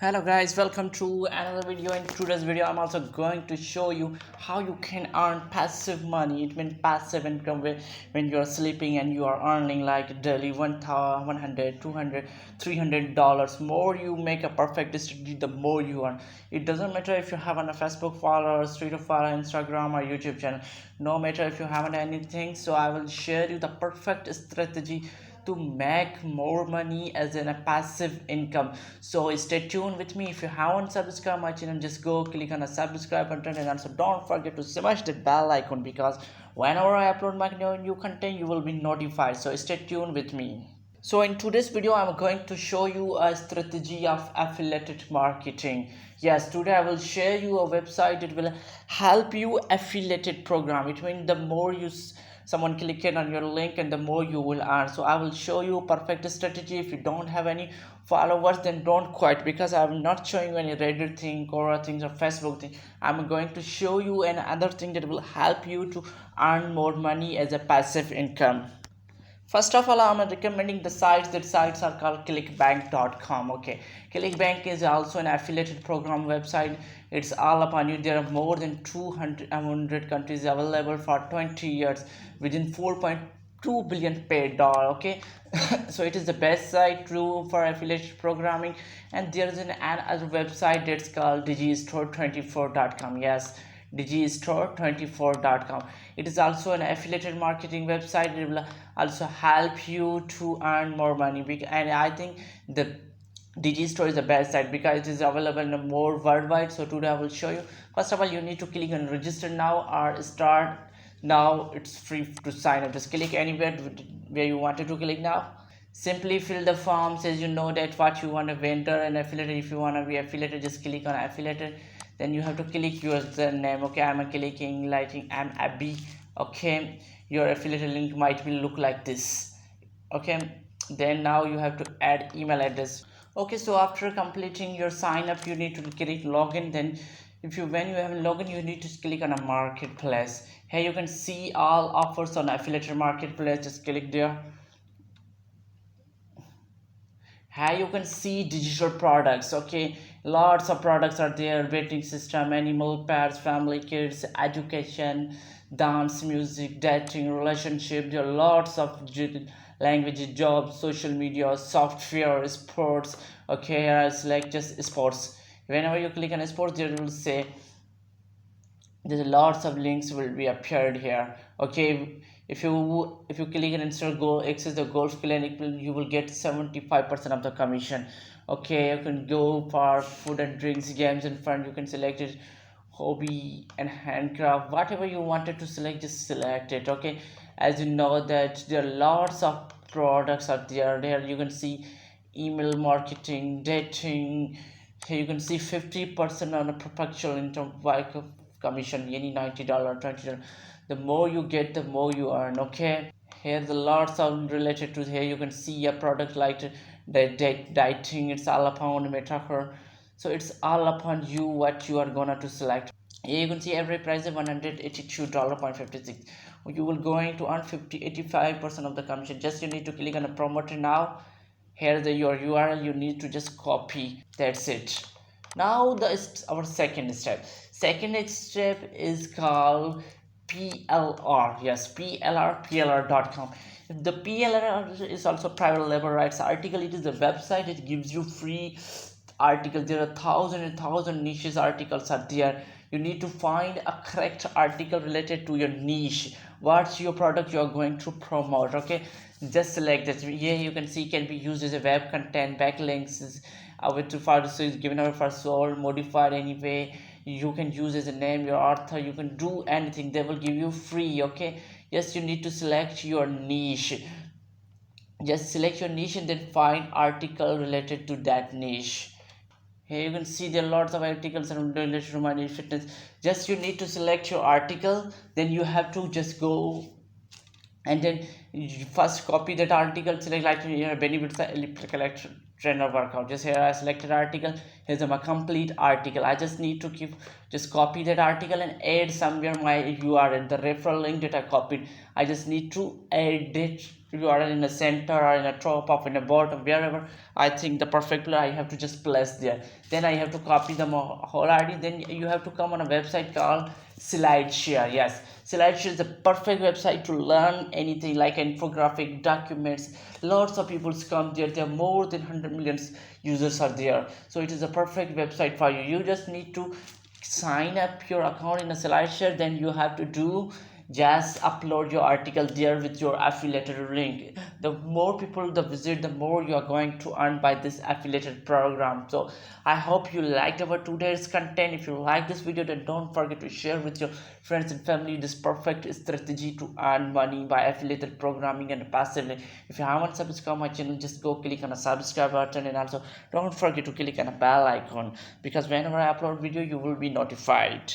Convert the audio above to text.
Hello guys, welcome to another video. In today's video I'm also going to show you how you can earn passive money. It means passive income when you are sleeping and you are earning like daily 100 200 $300. More you make a perfect strategy, the more you earn. It doesn't matter if you have a Facebook followers, Twitter follower, Instagram or YouTube channel. No matter if you haven't anything, so I will share you the perfect strategy to make more money as in a passive income. So stay tuned with me. If you haven't subscribed my channel, just go click on the subscribe button, and also don't forget to smash the bell icon, because whenever I upload my new content you will be notified. So stay tuned with me. So in today's video I'm going to show you a strategy of affiliate marketing. Yes, today I will share you a website that will help you affiliated program. It means the more someone click it on your link and the more you will earn. So I will show you perfect strategy. If you don't have any followers, then don't quit, because I'm not showing you any Reddit thing, Quora things or Facebook thing. I'm going to show you another thing that will help you to earn more money as a passive income. First of all, I'm recommending the sites. That sites are called clickbank.com. Okay, Clickbank is also an affiliated program website. It's all upon you. There are more than 200 countries available for 20 years within 4.2 billion paid dollar. Okay, so it is the best site for affiliate programming. And there is another website that's called digistore24.com. Yes, digistore24.com. It is also an affiliated marketing website. It will also help you to earn more money, and I think the digistore is the best site because it is available in more worldwide. So today I will show you. First of all, you need to click on register now or start now. It's free to sign up. Just click anywhere where you wanted to click now. Simply fill the form. Says you know that what you want to vendor and affiliate. If you want to be affiliated, just click on affiliated. Then you have to click your name. Okay, I'm clicking lighting. I'm Abby. Okay, your affiliate link might be look like this. Okay, then now you have to add email address. Okay, so after completing your sign up, you need to click login. Then when you have login, you need to click on a marketplace. Here you can see all offers on affiliate marketplace. Just click there. Here you can see digital products. Okay, lots of products are there: waiting system, animal, pets, family, kids, education, dance, music, dating, relationship. There are lots of languages, jobs, social media, software, sports. Okay, here is like just sports. Whenever you click on sports, there will say there's lots of links will be appeared here. Okay, if you click and insert go access the golf clinic, you will get 75% of the commission. Okay, you can go for food and drinks, games and fun. You can select it, hobby and handcraft, whatever you wanted to select, just select it. Okay, as you know that there are lots of products out there. You can see email marketing, dating. Here you can see 50% on a perpetual income commission, any $90, $20. The more you get, the more you earn. Okay, here the lots of related to. Here you can see a product like the dieting. It's all upon metaphor. So it's all upon you what you are gonna to select. Here you can see every price of $182.56. You will going to earn 85% of the commission. Just you need to click on the promoter now. Here your URL, you need to just copy. That's it. Now our second step. Second step is called PLR. Yes, PLR.com. The PLR is also private labor rights article. It is a website. It gives you free articles. There are thousand and thousand niches articles are there. You need to find a correct article related to your niche. What's your product you are going to promote? Okay, just select that. Here you can see can be used as a web content, backlinks, with for so is given out for sold, modified anyway. You can use as a name your author. You can do anything. They will give you free. Okay, yes, you need to select your niche. Just select your niche and then find article related to that niche. Here you can see there are lots of articles related to my fitness. Just you need to select your article. Then you have to just go and then you first copy that article. Select like your benefits electrical trainer workout. Just here I selected article. Here's my complete article. I just need to keep just copy that article and add somewhere my URL, the referral link that I copied. I just need to add it URL in the center or in the top of in the bottom, wherever I think the perfect place I have to just place there. Then I have to copy the whole ID. Then you have to come on a website called SlideShare. Yes, SlideShare is the perfect website to learn anything like infographic, documents. Lots of people come there. There are more than 100 million users are there. So it is a perfect website for you. You just need to sign up your account in a SlideShare. Then you have to do just upload your article there with your affiliated link. The more people the visit, the more you are going to earn by this affiliated program. So I hope you liked our today's content. If you like this video, then don't forget to share with your friends and family this perfect strategy to earn money by affiliated programming and passively. If you haven't subscribed my channel, just go click on a subscribe button, and also don't forget to click on a bell icon, because whenever I upload video you will be notified.